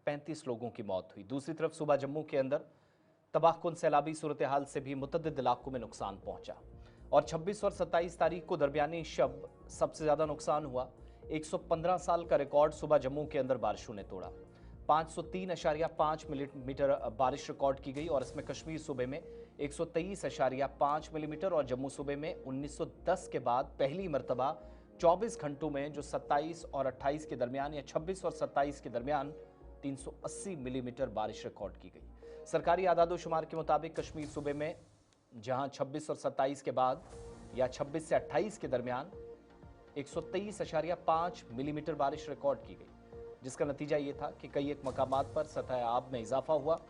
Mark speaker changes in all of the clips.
Speaker 1: 35 लोगों की मौत हुई। दूसरी तरफ सुबह जम्मू के अंदर तबाहकुन सैलाबी सूरत हाल से भी मुतअद्दिद इलाकों में नुकसान पहुंचा और 26 और 27 तारीख को दरमियानी शब सबसे ज्यादा नुकसान हुआ। 115 साल का रिकॉर्ड सुबह जम्मू के अंदर बारिशों ने तोड़ा। 503.5 मिलीमीटर बारिश रिकॉर्ड की गई और इसमें कश्मीर सूबे में 123.5 मिलीमीटर और जम्मू सूबे में 1910 के बाद पहली मरतबा 24 घंटों में जो 27 और 28 के दरमियान या 26 और 27 के दरमियान 380 मिलीमीटर बारिश रिकॉर्ड की गई। सरकारी आदादोशुमार के मुताबिक कश्मीर सूबे में जहां 26 और 27 के बाद या 26 से 28 के दरमियान 123.5 मिलीमीटर बारिश रिकॉर्ड की गई, जिसका नतीजा ये था कि कई एक मकामात पर सतह आब में इजाफा हुआ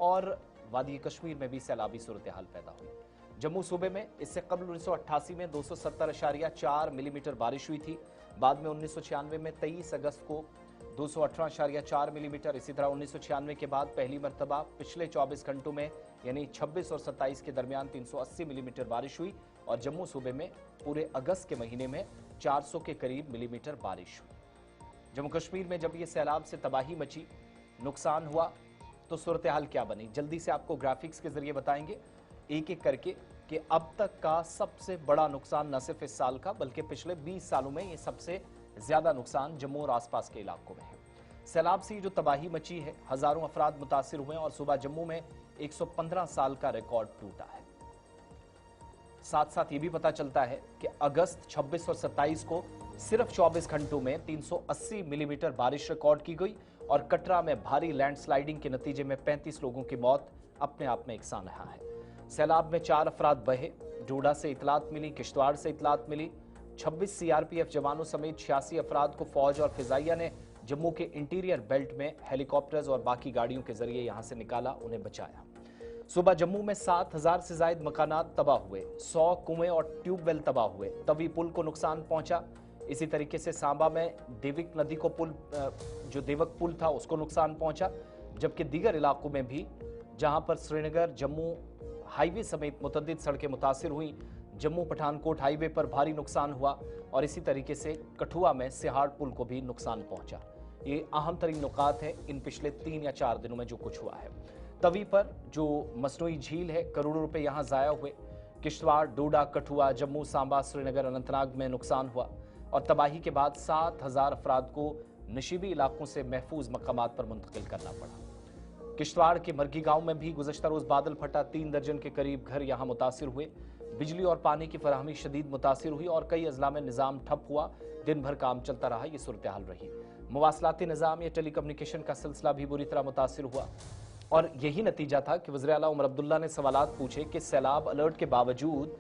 Speaker 1: और वादी कश्मीर में भी सैलाबी सूरत हाल पैदा हुई। जम्मू सूबे में इससे कबल 1988 में 270.4 मिलीमीटर बारिश हुई थी। बाद में 1996 में 23 अगस्त को 218.4 मिलीमीटर, इसी तरह 1996 के बाद पहली मरतबा पिछले 24 घंटों में यानी 26 और 27 के दरमियान 380 मिलीमीटर बारिश हुई और जम्मू सूबे में पूरे अगस्त के महीने में 400 के करीब मिलीमीटर बारिश हुई। जम्मू कश्मीर में जब ये सैलाब से तबाही मची, नुकसान हुआ, तो सूरत हाल क्या बनी, जल्दी से आपको ग्राफिक्स के जरिए बताएंगे एक एक करके कि अब तक का सबसे बड़ा नुकसान न सिर्फ इस साल का बल्कि पिछले 20 सालों में ये सबसे ज्यादा नुकसान जम्मू और आसपास के इलाकों में है। सैलाब से जो तबाही मची है, हजारों अफराद मुतासिर हुए और सुबह जम्मू में 115 साल का रिकॉर्ड टूटा है। साथ साथ ये भी पता चलता है कि अगस्त 26 और 27 को सिर्फ 24 घंटों में 380 मिलीमीटर बारिश रिकॉर्ड की गई और कटरा में भारी लैंडस्लाइडिंग के नतीजे में 35 लोगों की मौत अपने आप में एक सानहा है। सैलाब में 4 अफराद बहे, डोडा से इतलात मिली, किश्तवाड़ से इतलात मिली। 26 सीआरपीएफ जवानों समेत 86 अफराद को फौज और फिजाइया ने जम्मू के इंटीरियर बेल्ट में हेलीकॉप्टर्स और बाकी गाड़ियों के जरिए यहां से निकाला, उन्हें बचाया। सुबह जम्मू में 7000 से जायद मकानात तबाह हुए, 100 कुएं और ट्यूबवेल तबाह हुए, तवी पुल को नुकसान पहुंचा। इसी तरीके से सांबा में देविक नदी को पुल, जो देवक पुल था, उसको नुकसान पहुंचा, जबकि दीगर इलाकों में भी जहां पर श्रीनगर जम्मू हाईवे समेत मुतअद्दिद सड़कें मुतासिर हुई। जम्मू पठानकोट हाईवे पर भारी नुकसान हुआ और इसी तरीके से कठुआ में सिहाड़ पुल को भी नुकसान पहुंचा। ये अहम तरीन नुकात है इन पिछले 3 या 4 दिनों में जो कुछ हुआ है। तवी पर जो मसनूई झील है, करोड़ों रुपए यहां जाया हुए। किश्तवाड़, डोडा, कठुआ, जम्मू, सांबा, श्रीनगर, अनंतनाग में नुकसान हुआ और तबाही के बाद 7000 अफराद को नशीबी इलाकों से महफूज मकामात पर मुंतकिल करना पड़ा। किश्तवाड़ के मरगी गांव में भी गुज़श्ता रोज बादल फटा, 3 दर्जन के करीब घर यहां मुतासिर हुए। बिजली और पानी की फराहमी शदीद मुतासिर हुई और कई अजला में निज़ाम ठप हुआ, दिन भर काम चलता रहा। ये सूरत हाल रही। मवासलाती निज़ाम या टेली कम्युनिकेशन का सिलसिला भी बुरी तरह मुतासिर हुआ और यही नतीजा था कि वज़ीर आला उमर अब्दुल्ला ने सवालात पूछे कि सैलाब अलर्ट के बावजूद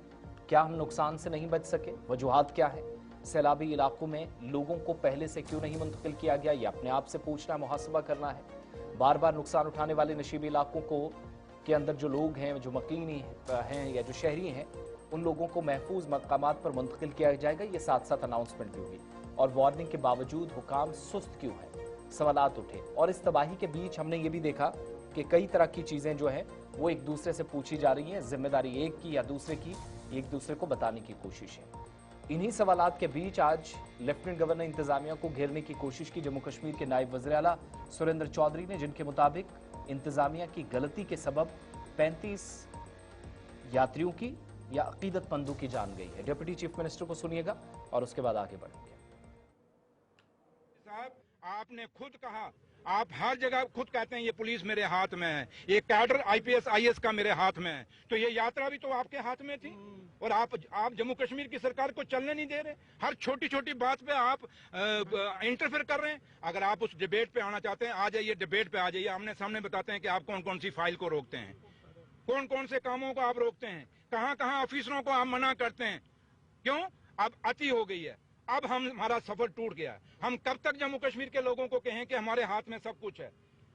Speaker 1: क्या हम नुकसान से नहीं बच सके, वजूहात क्या है, सैलाबी इलाकों में लोगों को पहले से क्यों नहीं मुंतकिल किया गया, ये अपने आप से पूछना, मुहासबा करना है। बार बार नुकसान उठाने वाले नशीबी इलाकों को के अंदर जो लोग हैं, जो मकीनी हैं या जो शहरी हैं, उन लोगों को महफूज मकामात पर मुंतकिल किया जाएगा। ये साथ साथ अनाउंसमेंट भी हुई और वार्निंग के बावजूद हुकाम सुस्त क्यों है, सवालात उठे। और इस तबाही के बीच हमने ये भी देखा कि कई तरह की चीज़ें जो हैं वो एक दूसरे से पूछी जा रही हैं, जिम्मेदारी एक की या दूसरे की, एक दूसरे को बताने की कोशिश है। इन्हीं सवालात के बीच आज लेफ्टिनेंट गवर्नर इंतजामिया को घेरने की कोशिश की जम्मू कश्मीर के नायब वज़ीर आला सुरेंद्र चौधरी ने, जिनके मुताबिक इंतजामिया की गलती के सबब 35 यात्रियों की या अकीदतमंदों की जान गई है। डिप्टी चीफ मिनिस्टर को सुनिएगा और उसके बाद आगे बढ़ेंगे।
Speaker 2: साहब, आपने खुद कहा, आप हर जगह खुद कहते हैं ये पुलिस मेरे हाथ में है, ये कैडर आईपीएस आईएएस का मेरे हाथ में है, तो ये यात्रा भी तो आपके हाथ में थी और आप जम्मू कश्मीर की सरकार को चलने नहीं दे रहे। हर छोटी छोटी बात पे आप इंटरफेयर कर रहे हैं। अगर आप उस डिबेट पे आना चाहते हैं, आ जाइए, डिबेट पे आ जाइए, आमने सामने बताते हैं कि आप कौन कौन सी फाइल को रोकते हैं, कौन कौन से कामों को आप रोकते हैं, कहां कहां ऑफिसरों को आप मना करते हैं। क्यों? अब अति हो गई है, अब हमारा सफर टूट गया। हम कब तक जम्मू कश्मीर के लोगों को कहें कि हमारे हाथ में सब कुछ है?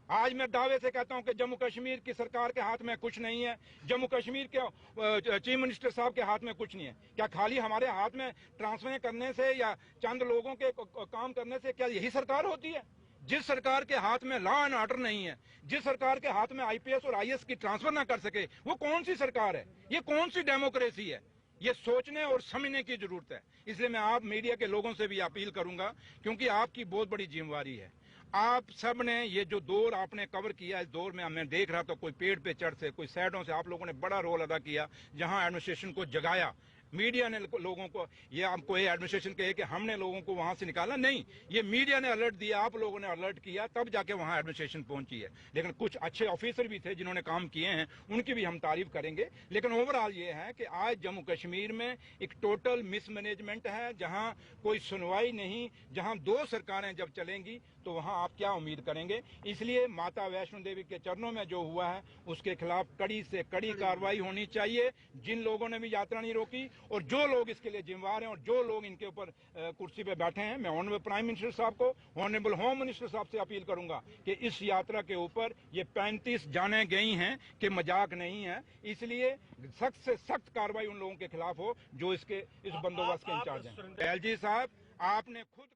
Speaker 2: आज मैं दावे से कहता हूं कि जम्मू कश्मीर की सरकार के हाथ में कुछ नहीं है, जम्मू कश्मीर के चीफ मिनिस्टर साहब के हाथ में कुछ नहीं है। क्या खाली हमारे हाथ में ट्रांसफर करने से या चंद लोगों के काम करने से क्या यही सरकार होती है? जिस सरकार के हाथ में लॉ एंड ऑर्डर नहीं है, जिस सरकार के हाथ में आईपीएस और आईएएस की ट्रांसफर ना कर सके, वो कौन सी सरकार है? ये कौन सी डेमोक्रेसी है? ये सोचने और समझने की जरूरत है। इसलिए मैं आप मीडिया के लोगों से भी अपील करूंगा, क्योंकि आपकी बहुत बड़ी जिम्मेवारी है। आप सब ने ये जो दौर आपने कवर किया, इस दौर में मैं देख रहा था कोई पेड़ पे चढ़ से, कोई साइडों से, आप लोगों ने बड़ा रोल अदा किया, जहां एडमिनिस्ट्रेशन को जगाया। मीडिया ने लोगों को, ये आपको ये एडमिनिस्ट्रेशन कहे कि हमने लोगों को वहां से निकाला, नहीं, ये मीडिया ने अलर्ट दिया, आप लोगों ने अलर्ट किया, तब जाके वहां एडमिनिस्ट्रेशन पहुंची है। लेकिन कुछ अच्छे ऑफिसर भी थे जिन्होंने काम किए हैं, उनकी भी हम तारीफ करेंगे। लेकिन ओवरऑल ये है कि आज जम्मू कश्मीर में एक टोटल मिसमैनेजमेंट है, जहां कोई सुनवाई नहीं, जहां 2 सरकारें जब चलेंगी तो वहां आप क्या उम्मीद करेंगे। इसलिए माता वैष्णो देवी के चरणों में जो हुआ है उसके खिलाफ कड़ी से कड़ी कार्रवाई होनी चाहिए। जिन लोगों ने भी यात्रा नहीं रोकी और जो लोग इसके लिए जिम्मेवार हैं और जो लोग इनके ऊपर कुर्सी पे बैठे हैं, मैं ऑनरेबल प्राइम मिनिस्टर साहब को, ऑनरेबल होम मिनिस्टर साहब से अपील करूंगा कि इस यात्रा के ऊपर ये 35 जानें गई हैं कि मजाक नहीं है। इसलिए सख्त से सख्त कार्रवाई उन लोगों के खिलाफ हो जो इस बंदोबस्त के इंचार्ज हैं। एलजी साहब, आपने खुद